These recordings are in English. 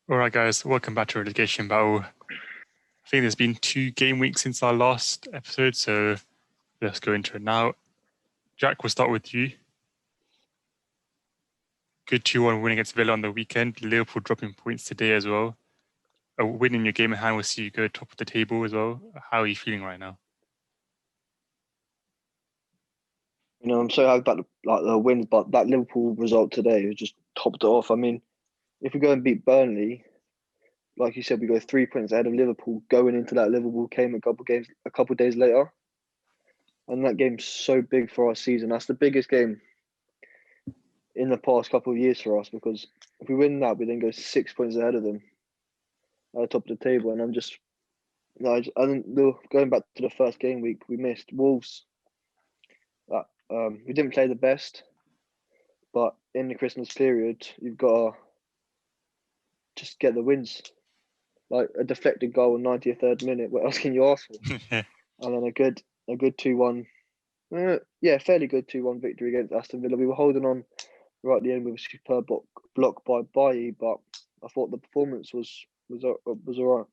All right, guys, welcome back to Relegation Battle. I think there's been 2 game weeks since our last episode, so let's go into it now. Jack, we'll start with you. Good 2-1 win against Villa on the weekend. Liverpool dropping points today as well. A win in your game in hand will see you go top of the table as well. How are you feeling right now? I'm so happy about the wins, but that Liverpool result today was just topped it off. I mean, if we go and beat Burnley, like you said, we go 3 points ahead of Liverpool going into that Liverpool game a couple of days later, and that game's so big for our season. That's the biggest game in the past couple of years for us, because if we win that, we then go 6 points ahead of them at the top of the table. And going back to the first game week, we missed Wolves. We didn't play the best, but in the Christmas period, you've got to just get the wins. Like a deflected goal in 93rd minute, what else can you ask for? And then a good 2-1, fairly good 2-1 victory against Aston Villa. We were holding on right at the end with a superb block by Bailly, but I thought the performance was all right.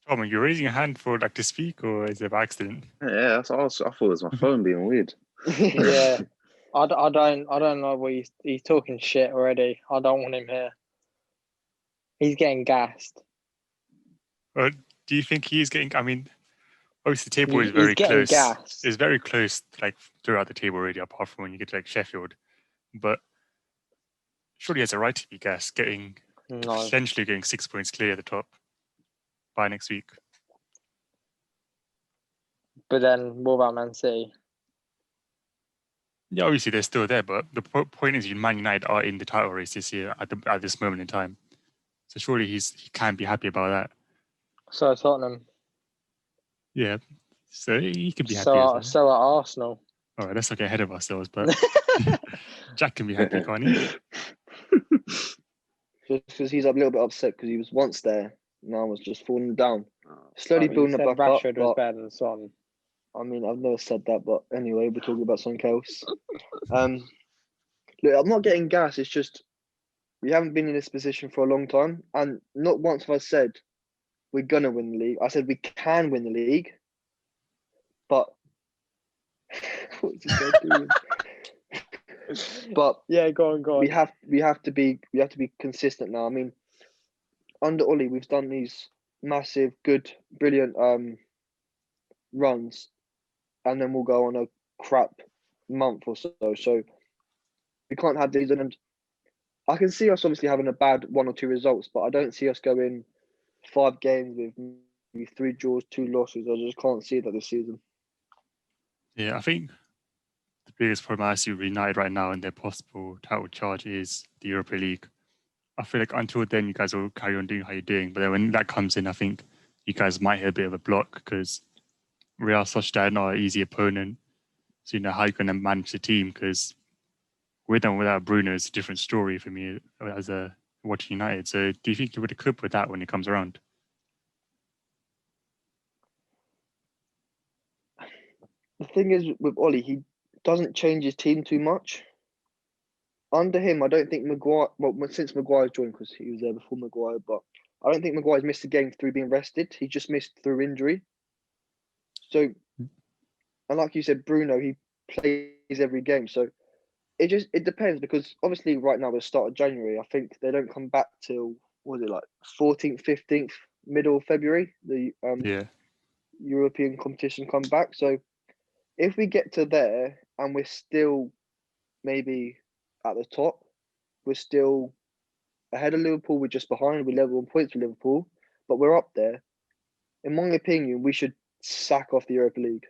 Tom, are you raising your hand for to speak, or is it by accident? Yeah, I thought it was my phone being weird. Yeah, I don't know what he's talking shit already. I don't want him here. He's getting gassed. Do you think he's getting? I mean, obviously the table is very close. Gassed. It's very close, throughout the table already, apart from when you get to Sheffield. But surely he has a right to be gassed, potentially getting 6 points clear at the top by next week. But then, what about Man City? Yeah, obviously they're still there, but the point is, Man United are in the title race this year at this moment in time. So surely he can be happy about that. So Tottenham. Yeah, so he can be happy. So at Arsenal. All right, let's not get ahead of ourselves, but Jack can be happy, can't he? Just because he's a little bit upset because he was once there, now was just falling down. Slowly building it back Rashford up. was better than Son. I mean, I've never said that, but anyway, we're talking about something else. Look, I'm not getting gas. It's just we haven't been in this position for a long time, and not once have I said we're gonna win the league. I said we can win the league, but what's he doing? But yeah, go on. We have to be consistent now. I mean, under Ollie, we've done these massive, good, brilliant runs, and then we'll go on a crap month or so. So we can't have these. And I can see us obviously having a bad 1 or 2 results, but I don't see us going 5 games with maybe 3 draws, 2 losses. I just can't see that this season. Yeah, I think the biggest problem I see with United right now in their possible title charge is the Europa League. I feel like until then, you guys will carry on doing how you're doing. But then when that comes in, I think you guys might hit a bit of a block because Real Sociedad are not an easy opponent. So you know how you're going to manage the team, because with and without Bruno, it's a different story for me as a watching United. So do you think you would have cope with that when it comes around? The thing is with Ollie, he doesn't change his team too much. Under him, I don't think Maguire. Well, since Maguire's joined, because he was there before Maguire, but I don't think Maguire's missed a game through being rested. He just missed through injury. So, and like you said, Bruno, he plays every game. So it depends, because obviously right now, the start of January, I think they don't come back till, what was it, like 14th, 15th, middle of February, the European competition come back. So if we get to there and we're still maybe at the top, we're still ahead of Liverpool, we're just behind, we're level on points with Liverpool, but we're up there. In my opinion, we should sack off the Europa League.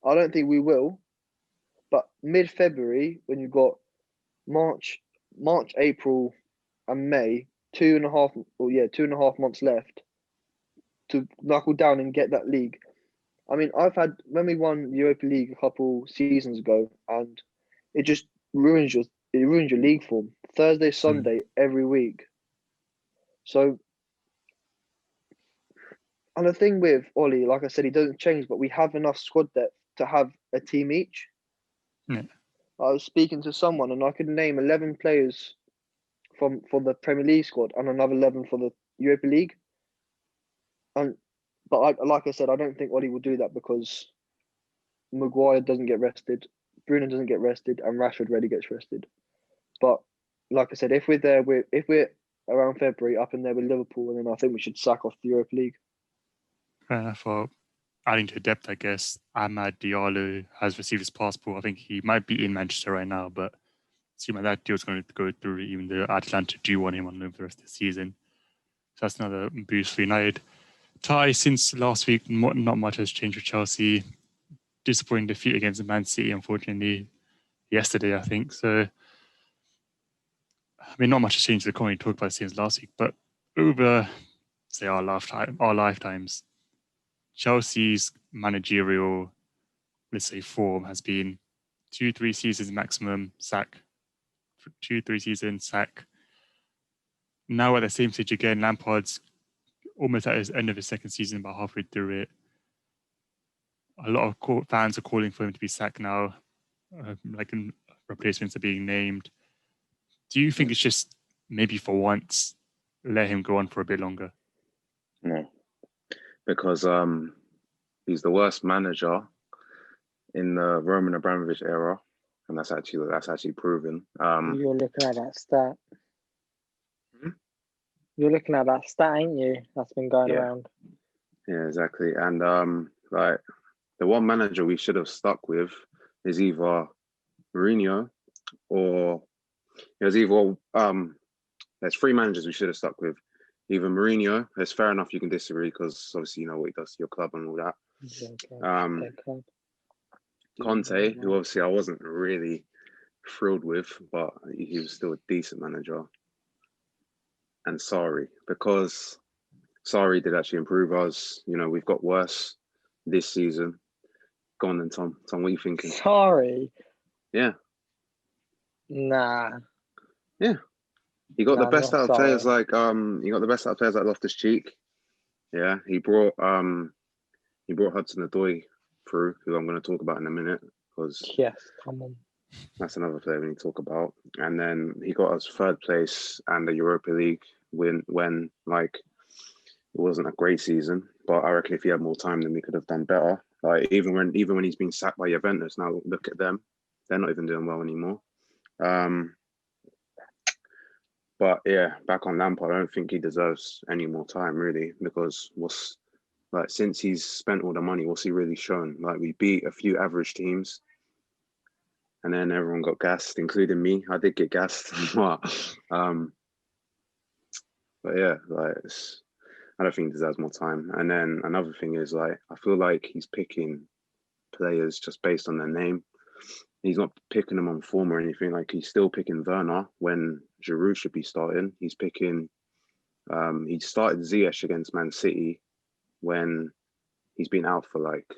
I don't think we will, but mid-February, when you've got March, April, and May, 2.5 months left to knuckle down and get that league. I mean, when we won the Europa League a couple seasons ago, and it just ruins your league form. Thursday, Sunday, every week. So, and the thing with Ollie, like I said, he doesn't change, but we have enough squad depth to have a team each. Yeah. I was speaking to someone, and I could name 11 players for the Premier League squad and another 11 for the Europa League. But like I said, I don't think Ollie will do that because Maguire doesn't get rested, Bruno doesn't get rested, and Rashford rarely gets rested. But like I said, if we're around February up in there with Liverpool, then I think we should sack off the Europa League. For adding to depth, I guess Amad Diallo has received his passport. I think he might be in Manchester right now, but it seems like that deal's going to go through, even though Atalanta do want him on loan for the rest of the season. So that's another boost for United. Ty, since last week, not much has changed with Chelsea. Disappointing defeat against Man City, unfortunately, yesterday, I think. So, I mean, not much has changed. The commonly talked about since last week, but over, say, our lifetimes, Chelsea's managerial, let's say, form has been 2-3 seasons maximum, sack. 2-3 seasons, sack. Now at the same stage again, Lampard's almost at his end of his second season, about halfway through it. A lot of fans are calling for him to be sacked now, like replacements are being named. Do you think it's just maybe for once, let him go on for a bit longer? No, because he's the worst manager in the Roman Abramovich era, and that's actually proven. You're looking at that stat. Hmm? You're looking at that stat, ain't you? That's been going around. Yeah, exactly. And like the one manager we should have stuck with is either Mourinho or there's three managers we should have stuck with. Either Mourinho, it's fair enough you can disagree because obviously you know what he does to your club and all that. Okay. Conte, who obviously I wasn't really thrilled with, but he was still a decent manager. And Sarri, because Sarri did actually improve us. You know, we've got worse this season. Go on then, Tom. Tom, what are you thinking? Sorry. Yeah. Nah. Yeah. He got the best out of players sorry. like Loftus-Cheek. Yeah. He brought Hudson-Odoi through, who I'm going to talk about in a minute, because Yes, come on. that's another player we need to talk about. And then he got us third place and the Europa League when like it wasn't a great season. But I reckon if he had more time, then we could have done better. Like even when he's been sacked by Juventus, now look at them. They're not even doing well anymore. But yeah, back on Lampard, I don't think he deserves any more time really, because since he's spent all the money, what's he really shown? Like we beat a few average teams, and then everyone got gassed, including me. I did get gassed, but yeah, like I don't think he deserves more time. And then another thing is like I feel like he's picking players just based on their name. He's not picking them on form or anything. Like he's still picking Werner when Giroud should be starting. He's picking. He started Ziyech against Man City when he's been out for like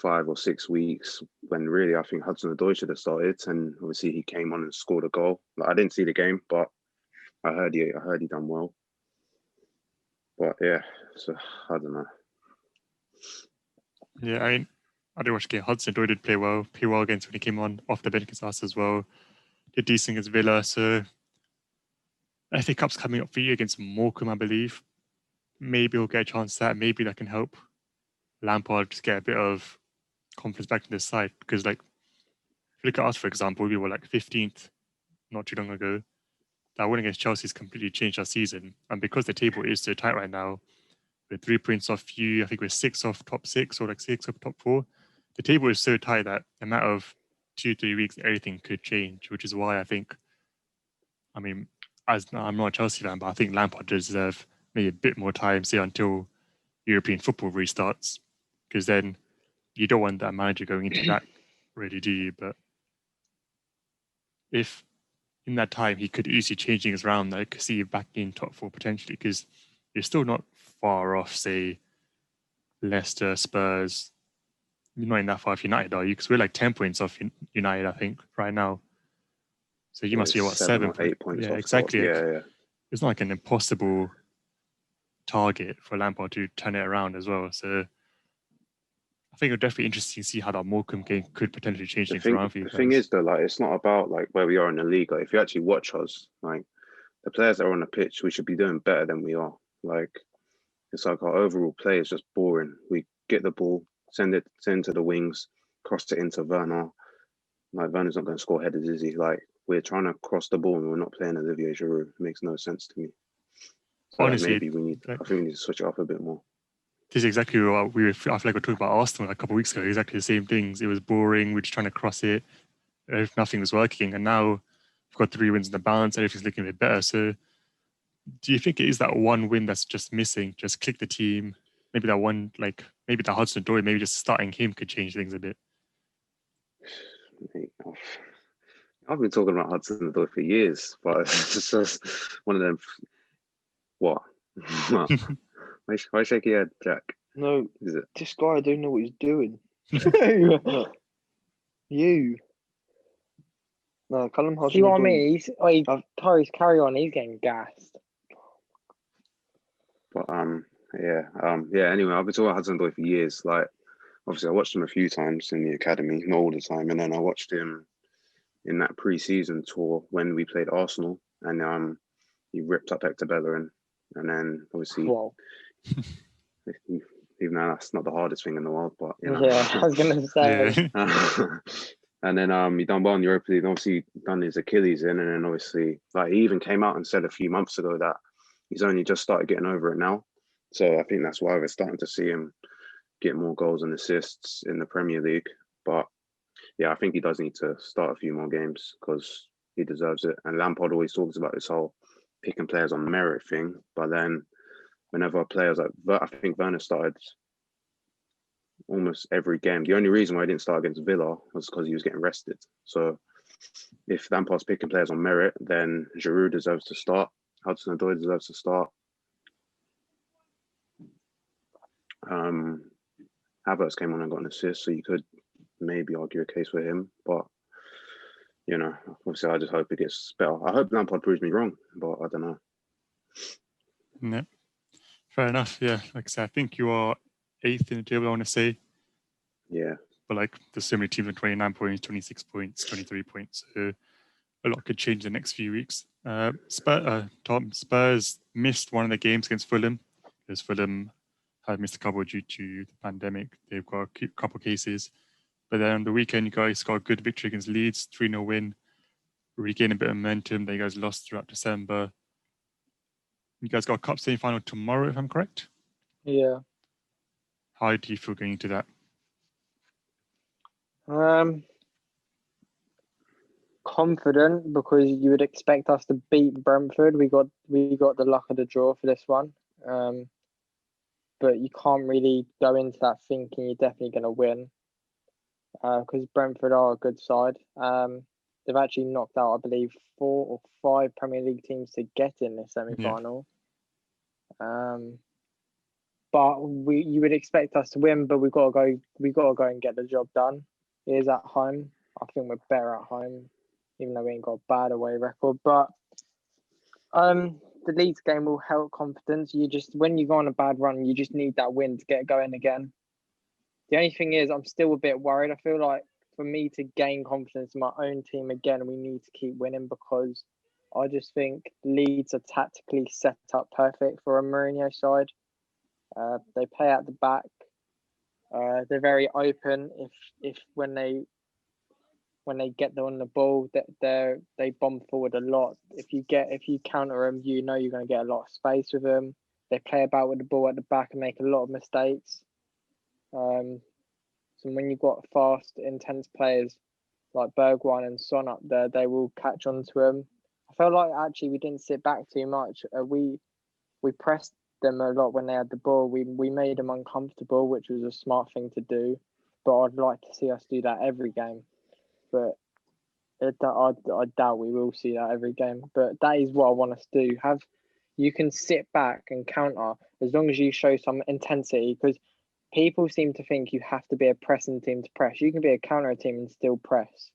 5 or 6 weeks. When really I think Hudson-Odoi should have started, and obviously he came on and scored a goal. Like, I didn't see the game, but I heard he done well. But yeah, so I don't know. Yeah, I didn't watch the game. Hudson-Odoi did play well against when he came on off the bench against us as well. Did decent against Villa. So FA Cup's coming up for you against Morecambe, I believe. Maybe we'll get a chance at that. Maybe that can help Lampard just get a bit of confidence back in the side. Because like, if you look at us, for example, we were like 15th not too long ago. That win against Chelsea has completely changed our season. And because the table is so tight right now, we're 3 points off you. I think we're 6 off top 6 or like 6 off top 4. The table is so tight that in a matter of 2-3 weeks, everything could change, which is why I think, I mean, I'm not a Chelsea fan, but I think Lampard deserves maybe a bit more time, say, until European football restarts, because then you don't want that manager going into that, really, do you? But if in that time he could easily change things around, I could see you back in top 4 potentially, because you're still not far off, say, Leicester, Spurs. You're not in that far off United, are you? Because we're like 10 points off United, I think, right now. So you must be, what, 7 or 8 points yeah, off exactly. Top. Yeah. It's not like an impossible target for Lampard to turn it around as well. So I think it'll definitely be interesting to see how that Morecambe game could potentially change things around for you The guys. thing is though, like it's not about like where we are in the league. Like if you actually watch us, like the players that are on the pitch, we should be doing better than we are. Like it's like our overall play is just boring. We get the ball, send it to the wings, cross it into Werner. Like Werner's not going to score headers, is he? Like we're trying to cross the ball and we're not playing Olivier Giroud. It makes no sense to me. So Honestly, maybe we need. I think we need to switch it up a bit more. This is exactly what I feel like we were talking about Arsenal like a couple of weeks ago. Exactly the same things. It was boring. We're just trying to cross it. If nothing was working, and now we've got 3 wins in the balance. Everything's looking a bit better. So, do you think it is that one win that's just missing? Just click the team. Maybe that one, like maybe the Hudson-Odoi, maybe just starting him could change things a bit. I've been talking about Hudson-Odoi for years, but it's just one of them. What? Why shake your head, Jack? No, Is it? this guy, I don't know what he's doing. You. No, Callum Hudson. See what I mean? Tyrese carry on. He's getting gassed. But yeah. Anyway, I've been talking about Hudson-Odoi for years. Like, obviously, I watched him a few times in the academy, not all the time, and then I watched him in that pre-season tour when we played Arsenal, and he ripped up Hector Bellerin, and then obviously, Whoa. even though that's not the hardest thing in the world, but you know. Yeah, I was gonna say. Yeah. And then he done well in the Europa League, and obviously done his Achilles in, and then obviously like he even came out and said a few months ago that he's only just started getting over it now. So I think that's why we're starting to see him get more goals and assists in the Premier League. But yeah, I think he does need to start a few more games because he deserves it. And Lampard always talks about this whole picking players on merit thing, but then whenever players like, I think Werner started almost every game. The only reason why he didn't start against Villa was because he was getting rested. So if Lampard's picking players on merit, then Giroud deserves to start. Hudson-Odoi deserves to start. Havertz came on and got an assist, so you could maybe argue a case for him. But, you know, obviously I just hope it gets better. I hope Lampard proves me wrong, but I don't know. No. Fair enough. Yeah, like I said, I think you are 8th in the table, I want to say. Yeah. But like there's so many teams with 29 points, 26 points, 23 points. So a lot could change the next few weeks. Spurs missed one of the games against Fulham because Fulham had missed a couple due to the pandemic. They've got a couple cases. But then on the weekend, you guys got a good victory against Leeds, 3-0 win, regain a bit of momentum that you guys lost throughout December. You guys got a cup semi-final tomorrow, if I'm correct? Yeah. How do you feel going into that? Confident because you would expect us to beat Brentford. We got the luck of the draw for this one. But you can't really go into that thinking you're definitely going to win because Brentford are a good side. They've actually knocked out, I believe, 4 or 5 Premier League teams to get in this semi-final. Yeah. But you would expect us to win, but we've got to go and get the job done. It is at home. I think we're better at home, even though we ain't got a bad away record. But the Leeds game will help confidence. When you go on a bad run, you just need that win to get going again. The only thing is, I'm still a bit worried. I feel like for me to gain confidence in my own team again, we need to keep winning because I just think Leeds are tactically set up perfect for a Mourinho side. They play at the back. They're very open. If when they get on the ball, they bomb forward a lot. If you counter them, you know you're going to get a lot of space with them. They play about with the ball at the back and make a lot of mistakes. So when you've got fast, intense players like Bergwijn and Son up there, they will catch on to them. I felt like actually we didn't sit back too much. We pressed them a lot when they had the ball. We made them uncomfortable, which was a smart thing to do. But I'd like to see us do that every game. But I doubt we will see that every game. But that is what I want us to do. You can sit back and counter as long as you show some intensity, because people seem to think you have to be a pressing team to press. You can be a counter team and still press.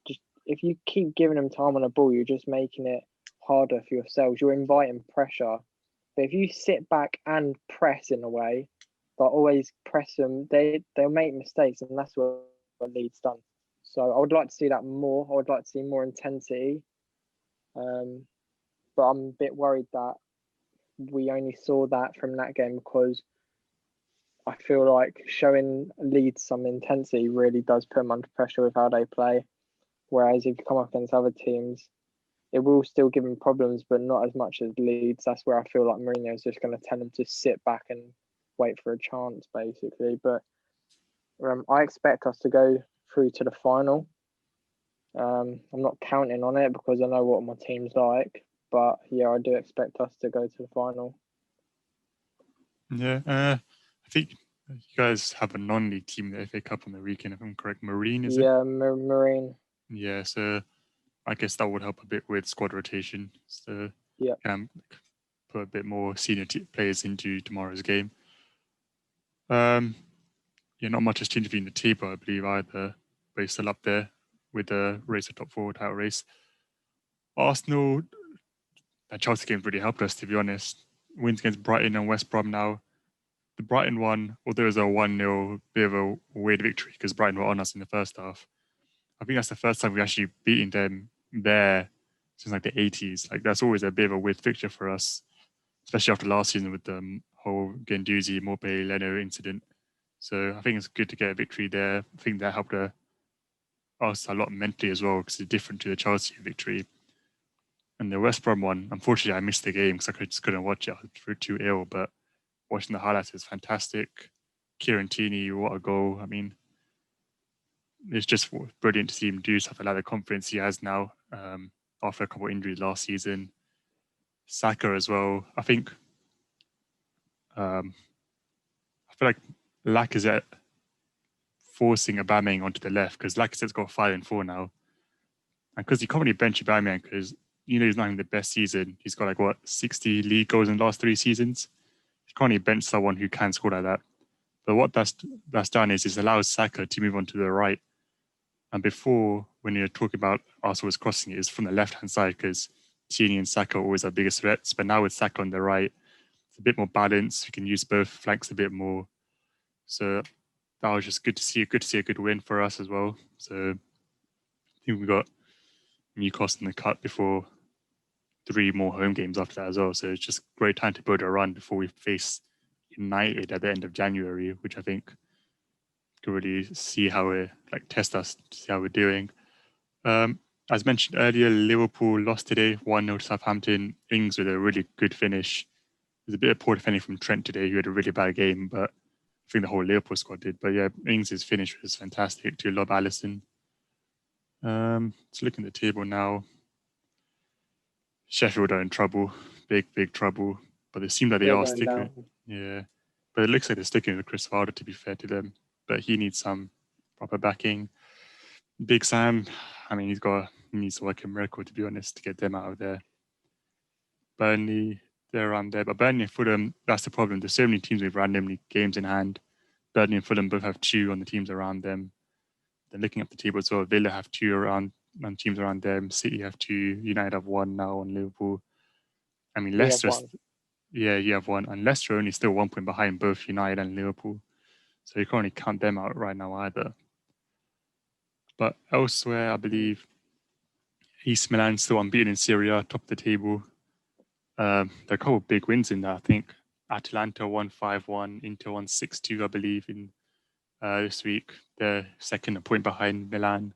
Just if you keep giving them time on the ball, you're just making it harder for yourselves. You're inviting pressure. But if you sit back and press in a way, but always press them. They'll make mistakes, and that's what Leeds done. So I would like to see that more. I would like to see more intensity. But I'm a bit worried that we only saw that from that game because I feel like showing Leeds some intensity really does put them under pressure with how they play. Whereas if you come up against other teams, it will still give them problems, but not as much as Leeds. That's where I feel like Mourinho is just going to tell them to sit back and wait for a chance, basically. But I expect us to go through to the final. I'm not counting on it because I know what my team's like. But yeah, I do expect us to go to the final. Yeah, I think you guys have a non-league team in the FA Cup on the weekend, if I'm correct. Marine, is it? Yeah, Marine. Yeah, so I guess that would help a bit with squad rotation. So yeah, put a bit more senior players into tomorrow's game. Not much has changed in the table, I believe, either. But he's still up there with the race to top 4 title race. Arsenal, that Chelsea game really helped us, to be honest. Wins against Brighton and West Brom now. The Brighton one, although it was a 1-0, bit of a weird victory because Brighton were on us in the first half. I think that's the first time we actually beaten them there since like the 80s. Like that's always a bit of a weird fixture for us, especially after last season with the whole Guendouzi, Morpé, Leno incident. So I think it's good to get a victory there. I think that helped us a lot mentally as well because it's different to the Chelsea victory. And the West Brom one, unfortunately, I missed the game because I just couldn't watch it. I was too ill, but watching the highlights is fantastic. Kieran Tierney, what a goal. I mean, it's just brilliant to see him do something like the confidence he has now after a couple of injuries last season. Saka as well. I think I feel like Lacazette forcing Aubameyang onto the left because Lacazette's got 5 and 4 now. And because you can't really bench Aubameyang because he's not having the best season. He's got 60 league goals in the last 3 seasons. You can't really bench someone who can score like that. But what that's done is allows Saka to move on to the right. And before, when you're talking about Arsenal was crossing it, is from the left-hand side because Tierney and Saka are always our biggest threats. But now with Saka on the right, it's a bit more balanced. We can use both flanks a bit more. So that was just good to see. Good to see a good win for us as well. So I think we got Newcastle in the cut before 3 more home games after that as well. So it's just great time to build a run before we face United at the end of January, which I think could really see how we test us to see how we're doing. As mentioned earlier, Liverpool lost today 1-0 to Southampton. Ings with a really good finish. There's a bit of poor defending from Trent today, who had a really bad game, but I think the whole Liverpool squad did. But yeah, Ings' finish was fantastic to love Alisson. Let's look at the table now. Sheffield are in trouble, big trouble. But it seems like they are sticking. Yeah, but it looks like they're sticking with Chris Wilder, to be fair to them. But he needs some proper backing. Big Sam, I mean, he needs to work a miracle, to be honest, to get them out of there. Burnley, they're around there. But Burnley and Fulham, that's the problem. There's so many teams with randomly games in hand. Burnley and Fulham both have 2 on the teams around them. Then looking up the table as well, Villa have 2 on teams around them. City have 2. United have 1 now on Liverpool. I mean, Leicester, you have 1. And Leicester are only still 1 point behind both United and Liverpool. So you can't really count them out right now either. But elsewhere, I believe East Milan still unbeaten in Serie A, top of the table. There are a couple of big wins in there, I think. Atalanta won 5-1, Inter won 6-2, I believe, in this week. They're second, a point behind Milan.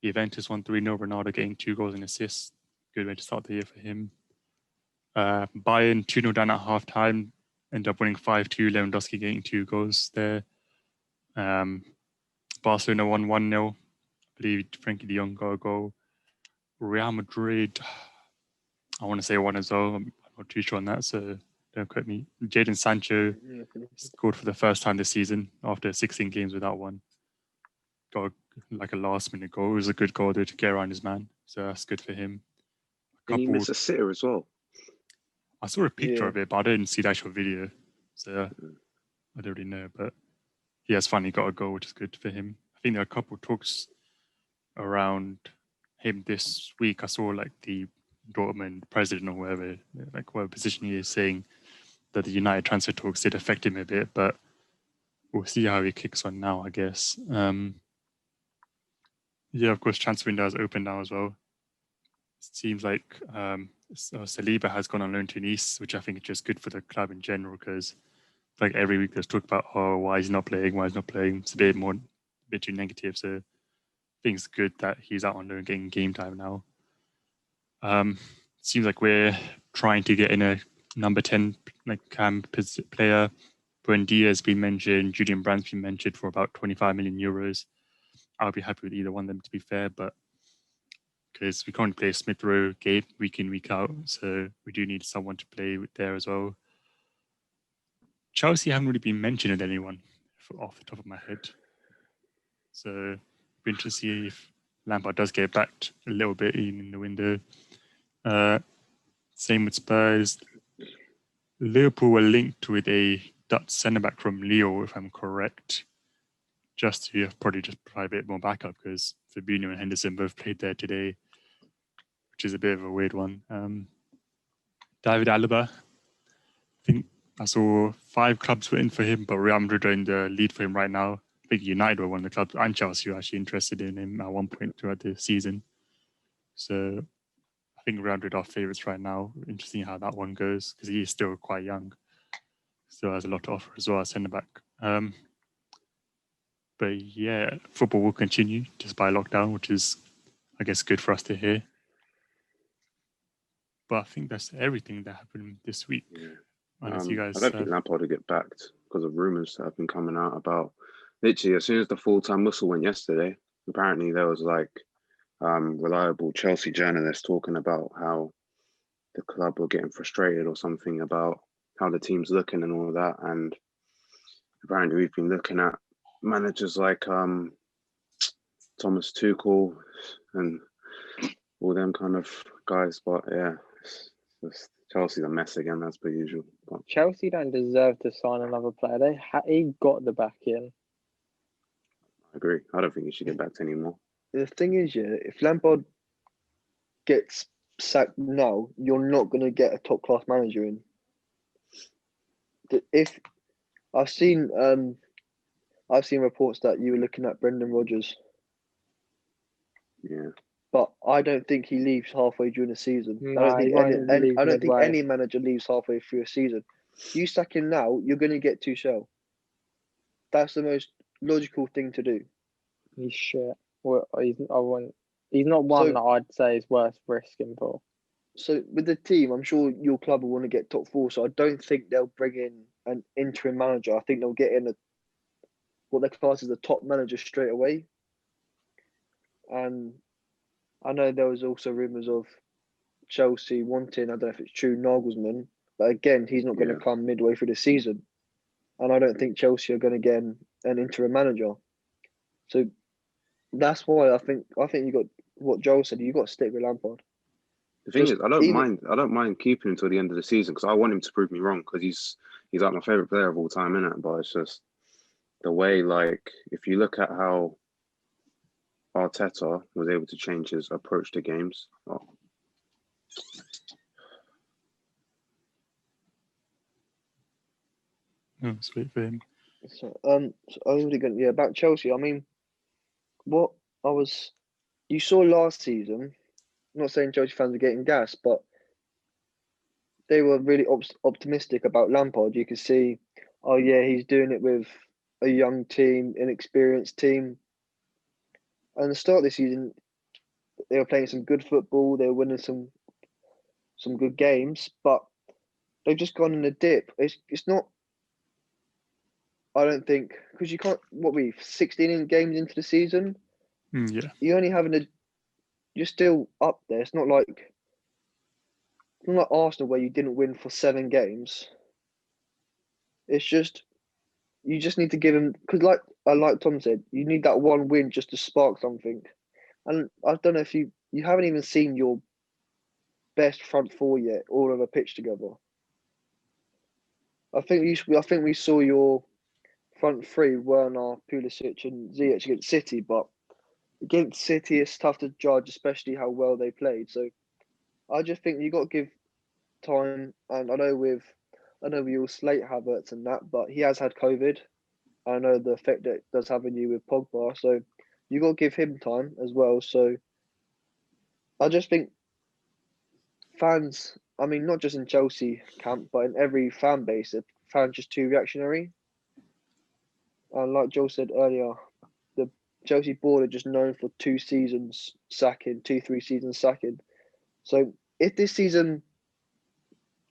Juventus won 3-0, Ronaldo getting 2 goals and assists. Good way to start the year for him. Bayern 2-0 down at half-time, ended up winning 5-2, Lewandowski getting 2 goals there. Barcelona won 1-0. I believe Frankie de Jong got a goal. Real Madrid, I want to say 1 as well. I'm not too sure on that, so don't quote me. Jadon Sancho scored for the first time this season after 16 games without one. Got a last-minute goal. It was a good goal there to get around his man, so that's good for him. Did he miss a sitter as well? I saw a picture of it, but I didn't see the actual video, so I don't really know. But he has finally got a goal, which is good for him. I think there are a couple of talks around him this week. I saw the Dortmund president or whatever position he is, saying that the United transfer talks did affect him a bit, but we'll see how he kicks on now, I guess. Yeah, of course, transfer window is open now as well. It seems like Saliba has gone on loan to Nice, which I think is just good for the club in general, because like every week there's talk about, oh, why is he not playing? Why is he not playing? It's a bit too negative. So I think it's good that he's out on loan getting game time now. Seems like we're trying to get in a number 10 like player. Buendia has been mentioned, Julian Brandt's been mentioned for about 25 million euros. I'll be happy with either one of them, to be fair, but because we can't play Smith Rowe game week in, week out, so we do need someone to play with there as well. Chelsea haven't really been mentioned with anyone off the top of my head. So be interested to see if Lampard does get backed a little bit in the window. Same with Spurs. Liverpool were linked with a Dutch centre-back from Lille, if I'm correct, just to probably just provide a bit more backup, because Fabinho and Henderson both played there today, which is a bit of a weird one. David Alaba, I think I saw 5 clubs were in for him, but Real Madrid are in the lead for him right now. I think United were one of the clubs, and Chelsea were actually interested in him at one point throughout the season. So I think Real Madrid are favourites right now. Interesting how that one goes, because he is still quite young. Still has a lot to offer as well as centre-back. But yeah, football will continue despite lockdown, which is, I guess, good for us to hear. But I think that's everything that happened this week. Yeah. Unless you guys I don't think Lampard will get backed because of rumours that have been coming out about, literally as soon as the full-time whistle went yesterday, apparently there was like reliable Chelsea journalists talking about how the club were getting frustrated or something about how the team's looking and all of that. And apparently we've been looking at managers like Thomas Tuchel and all them kind of guys. But yeah, Chelsea's a mess again, as per usual. But Chelsea don't deserve to sign another player. He got the back in. I agree. I don't think he should get backed anymore. The thing is, yeah, if Lampard gets sacked now, you're not going to get a top class manager in. If I've seen reports that you were looking at Brendan Rodgers. Yeah. But I don't think he leaves halfway during the season. No, I don't think midway. any manager leaves halfway through a season. You sack him now, you're going to get Tuchel. That's the most logical thing to do. He's shit. Well, he's not one that I'd say is worth risking for. So with the team, I'm sure your club will want to get top 4. So I don't think they'll bring in an interim manager. I think they'll get in what their class is a top manager straight away. And I know there was also rumours of Chelsea wanting, I don't know if it's true, Nagelsmann. But again, he's not going to come midway through the season. And I don't think Chelsea are going to get an interim manager. So that's why I think you got what Joel said. You got to stick with Lampard. The thing is, I don't mind keeping him until the end of the season because I want him to prove me wrong because he's like my favorite player of all time, innit? But it's just the way, like, if you look at how Arteta was able to change his approach to games. Oh. Oh, sweet for him. So, about Chelsea. I mean, you saw last season. I'm not saying Chelsea fans are getting gas, but they were really optimistic about Lampard. You could see, oh yeah, he's doing it with a young team, inexperienced team. And at the start of the season, they were playing some good football. They were winning some good games, but they've just gone in a dip. It's not. I don't think because you can't. 16 games into the season. Yeah. You only having you're still up there. It's not like Arsenal where you didn't win for 7 games. It's just you just need to give him because like Tom said, you need that one win just to spark something. And I don't know if you haven't even seen your best front 4 yet, all on a pitch together. I think we saw your front 3, Werner, Pulisic, and Ziyech against City, but against City, it's tough to judge, especially how well they played. So I just think you got to give time. And I know we all slate Havertz and that, but he has had COVID, I know the effect that it does have on you with Pogba. So you got to give him time as well. So I just think fans, I mean, not just in Chelsea camp, but in every fan base, fans just too reactionary. And like Joe said earlier, the Chelsea board are just known for 2 seasons sacking, 3 seasons sacking. So if this season,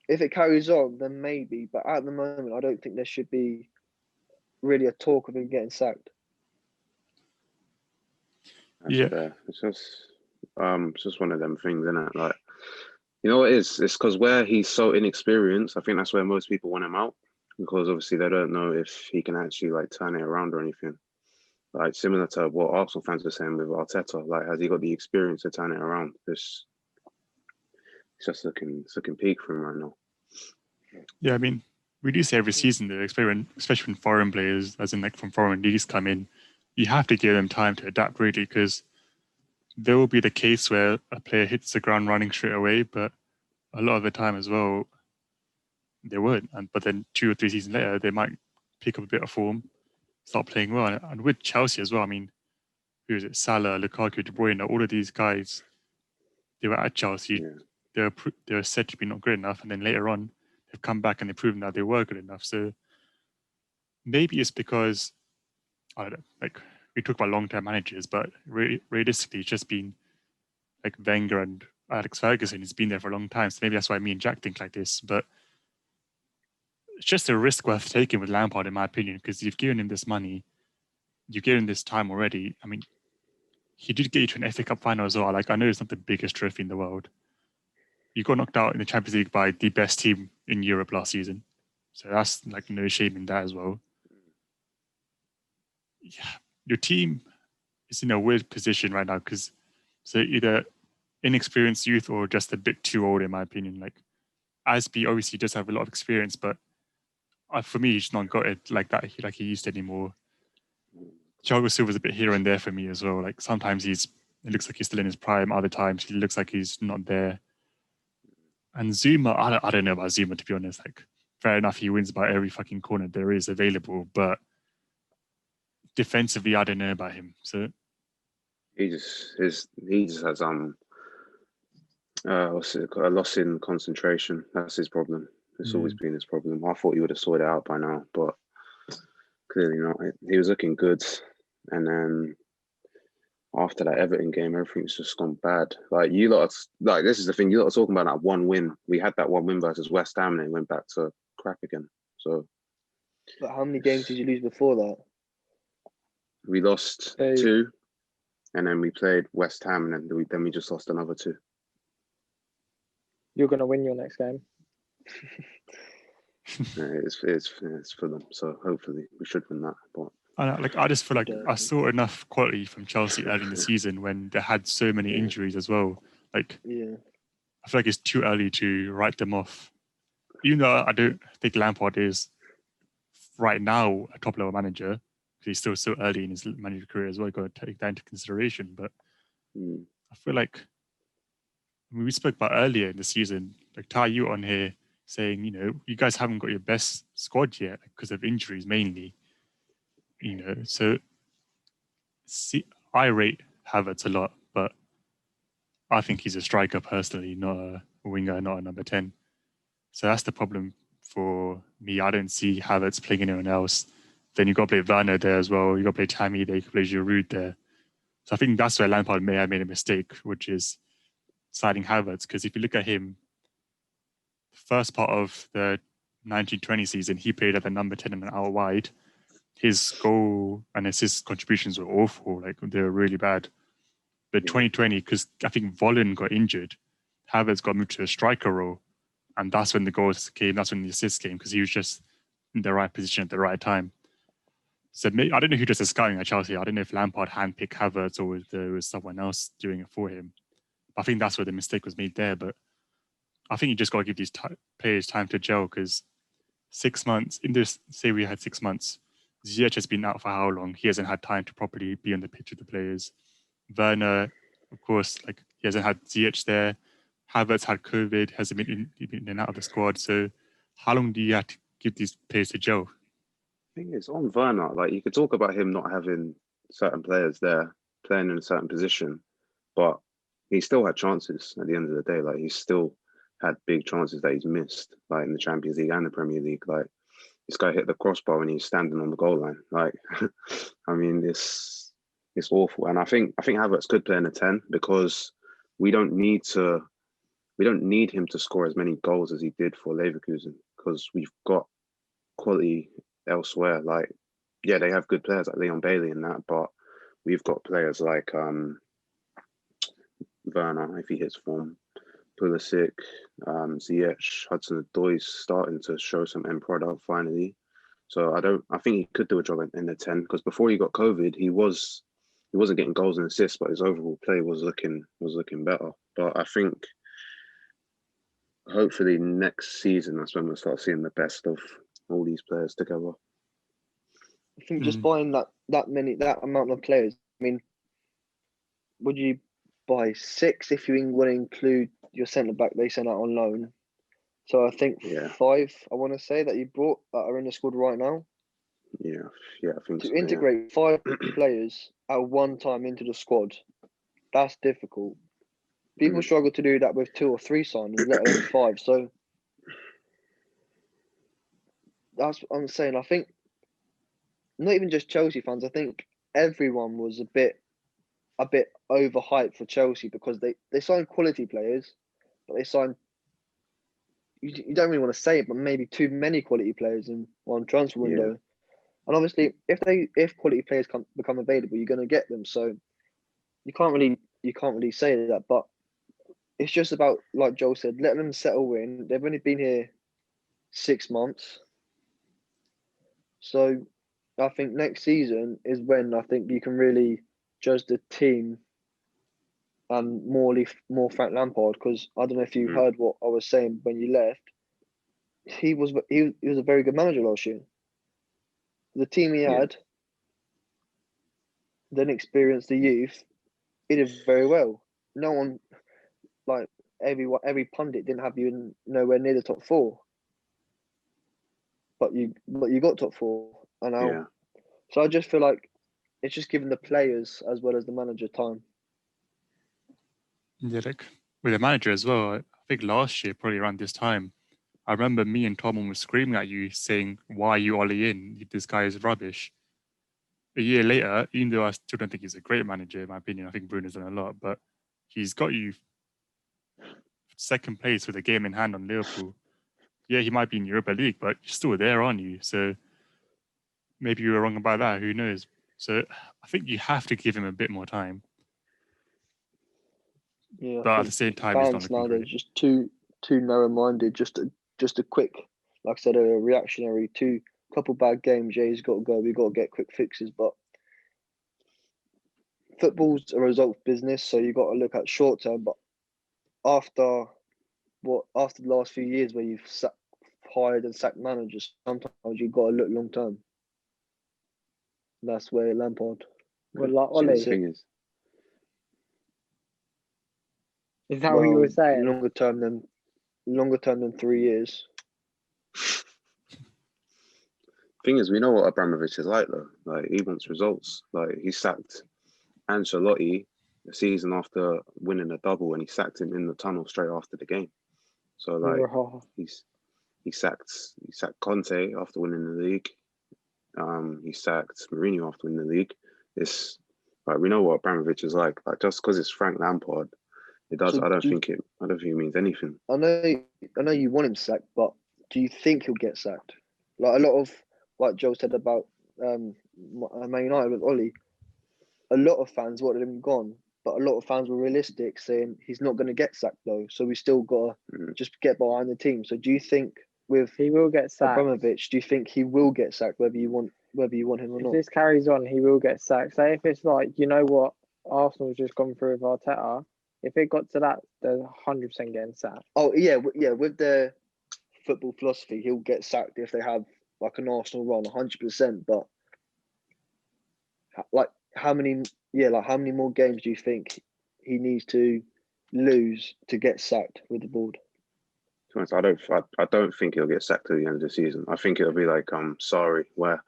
if it carries on, then maybe. But at the moment, I don't think there should be really a talk of him getting sacked. That's Yeah. fair. It's just one of them things, isn't it? Like, you know what it is? It's because where he's so inexperienced, I think that's where most people want him out, because obviously they don't know if he can actually like turn it around or anything. Like similar to what Arsenal fans were saying with Arteta, like has he got the experience to turn it around? It's just looking peak for him right now. Yeah, I mean, we do say every season that, especially when foreign players, as in like from foreign leagues, come in, you have to give them time to adapt, really, because there will be the case where a player hits the ground running straight away, but a lot of the time as well, they won't. But then 2 or 3 seasons later, they might pick up a bit of form, start playing well. And with Chelsea as well, I mean, who is it? Salah, Lukaku, De Bruyne, all of these guys, they were at Chelsea. Yeah. They were said to be not good enough, and then later on, they've come back and they've proven that they were good enough. So maybe it's because, I don't know, like we talk about long-term managers, but realistically, it's just been like Wenger and Alex Ferguson. He's been there for a long time. So maybe that's why me and Jack think like this. But it's just a risk worth taking with Lampard, in my opinion, because you've given him this money, you've given him this time already. I mean, he did get you to an FA Cup final as well. Like, I know it's not the biggest trophy in the world. You got knocked out in the Champions League by the best team in Europe last season. So that's like no shame in that as well. Yeah, your team is in a weird position right now because so either inexperienced youth or just a bit too old, in my opinion. Like Asby obviously does have a lot of experience, but for me, he's not got it like that, like he used to anymore. Thiago Silva's a bit here and there for me as well. Like sometimes it looks like he's still in his prime. Other times he looks like he's not there. And Zuma, I don't know about Zuma, to be honest. Like, fair enough, he wins by every fucking corner there is available, but defensively, I don't know about him. So he just has what's it called? A loss in concentration. That's his problem. It's always been his problem. I thought he would have sorted it out by now, but clearly not. He was looking good, and then after that Everton game, everything's just gone bad. Like you lot, like this is the thing. You lot are talking about that one win. We had that one win versus West Ham, and it went back to crap again. So, but how many games did you lose before that? We lost 2, and then we played West Ham, and then we just lost another 2. You're going to win your next game. It's for them, so hopefully we should win that. But I just feel like I saw enough quality from Chelsea early in the season when they had so many injuries as well. Like, I feel like it's too early to write them off. Even though I don't think Lampard is right now a top level manager, because he's still so early in his manager career as well. You've got to take that into consideration. But I feel like we spoke about earlier in the season, like Ty, you on here saying, you guys haven't got your best squad yet because of injuries mainly. So I rate Havertz a lot, but I think he's a striker personally, not a winger, not a number 10. So that's the problem for me. I don't see Havertz playing anyone else. Then you got to play Werner there as well. You got to play Tammy there. You can play Giroud there. So I think that's where Lampard may have made a mistake, which is signing Havertz. Because if you look at him, the first part of the 1920 season, he played at the number 10 and out wide. His goal and assist contributions were awful. Like, they were really bad. But 2020, because I think Vollen got injured, Havertz got moved to a striker role. And that's when the goals came. That's when the assists came, because he was just in the right position at the right time. So I don't know who does the scouting at Chelsea. I don't know if Lampard handpicked Havertz or there was someone else doing it for him. I think that's where the mistake was made there. But I think you just got to give these players time to gel, because 6 months, say we had 6 months, Ziyech has been out for how long? He hasn't had time to properly be on the pitch with the players. Werner, of course, like he hasn't had Ziyech there. Havertz had COVID, hasn't been in and out of the squad. So how long do you have to give these players to gel? thing is, on Werner, like you could talk about him not having certain players there playing in a certain position, but he still had chances at the end of the day. Like he still had big chances that he's missed, like in the Champions League and the Premier League. Like this guy hit the crossbar when he's standing on the goal line. Like, I mean, it's awful. And I think Havertz could play in a 10 because we don't need him to score as many goals as he did for Leverkusen because we've got quality elsewhere. Like, yeah, they have good players like Leon Bailey and that, but we've got players like Werner, if he hits form, Pulisic, Ziyech, Hudson-Odoi starting to show some end product finally. So I think he could do a job in the 10 because before he got COVID, he wasn't getting goals and assists, but his overall play was looking better. But I think hopefully next season that's when we'll start seeing the best of all these players together. I think just buying that amount of players. I mean, would you buy 6 if you want to include your centre back they sent out on loan? So I think 5. I want to say that you brought that are in the squad right now. Yeah, I think to so, integrate 5 players at one time into the squad, that's difficult. People struggle to do that with 2 or 3 signings, let alone 5. So that's what I'm saying. I think not even just Chelsea fans. I think everyone was a bit overhyped for Chelsea because they signed quality players, but they signed. You don't really want to say it, but maybe too many quality players in one transfer window. Yeah. And obviously, if quality players become available, you're going to get them. So you can't really say that. But it's just about, like Joel said, let them settle in. They've only been here 6 months, so I think next season is when I think you can really judge the team and more Frank Lampard. Because I don't know if you heard what I was saying when you left. He was a very good manager last year. The team he had, then experienced the youth, he did very well. No one, like every pundit, didn't have you nowhere near the top 4, but you got top 4, and now. Yeah. So I just feel like it's just giving the players as well as the manager time. Yeah, like with the manager as well. I think last year, probably around this time, I remember me and Tom were screaming at you saying, "Why are you Ollie in? This guy is rubbish." A year later, even though I still don't think he's a great manager, in my opinion, I think Bruno's done a lot, but he's got you second place with a game in hand on Liverpool. Yeah, he might be in Europa League, but you're still there, aren't you? So maybe you were wrong about that. Who knows? So I think you have to give him a bit more time. Yeah, but at the same time, it's not fans looking now great. they're just too narrow-minded. Just a quick, like I said, a reactionary. Couple bad games. Yeah, he's got to go. We've got to get quick fixes. But football's a results business, so you got to look at short term. But after the last few years where you've hired and sacked managers, sometimes you've got to look long term. That's where Lampard. Well, like See, the Ollie, thing is that what you were saying? Longer term than 3 years. thing is, we know what Abramovich is like though. Like he wants results. Like he sacked Ancelotti the season after winning a double, and he sacked him in the tunnel straight after the game. So like he sacked Conte after winning the league. He sacked Mourinho after winning the league. It's like we know what Abramovich is like. Like just because it's Frank Lampard, it does. So I don't think it means anything. I know you want him sacked, but do you think he'll get sacked? Like a lot of, like Joe said about Man United with Ollie, a lot of fans wanted him gone, but a lot of fans were realistic, saying he's not going to get sacked though. So we still got to just get behind the team. So do you think he will get sacked? Abramovich, do you think he will get sacked, whether you want him or not? If this carries on, he will get sacked. Say if it's like, you know what, Arsenal's just gone through with Arteta. If it got to that, they're 100% getting sacked. Oh yeah. With their football philosophy, he'll get sacked if they have like an Arsenal run, 100%. But like how many more games do you think he needs to lose to get sacked with the board? To be honest, I don't think he'll get sacked at the end of the season. I think it'll be like Sarri, where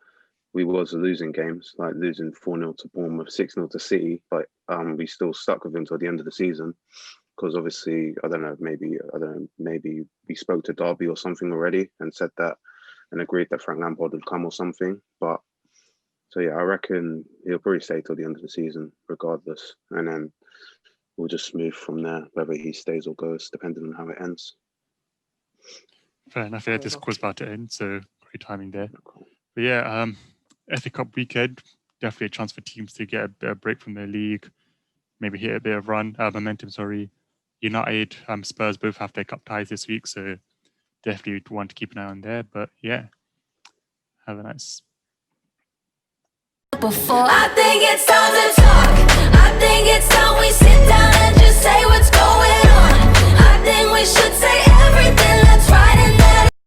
we was losing games, like losing 4-0 to Bournemouth, 6-0 to City, but we still stuck with him till the end of the season. Because obviously, I don't know, maybe we spoke to Derby or something already and said that and agreed that Frank Lampard would come or something. But so yeah, I reckon he'll probably stay till the end of the season, regardless, and then we'll just move from there, whether he stays or goes, depending on how it ends. Fair enough. Yeah, this course about to end, so great timing there. But yeah, FA Cup weekend, definitely a chance for teams to get a bit of break from their league, maybe hit a bit of momentum. United, Spurs both have their cup ties this week, so definitely want to keep an eye on there. But yeah, have a nice. Before I think it's time to talk. I think it's time we sit down and just say what's going on. I think we should say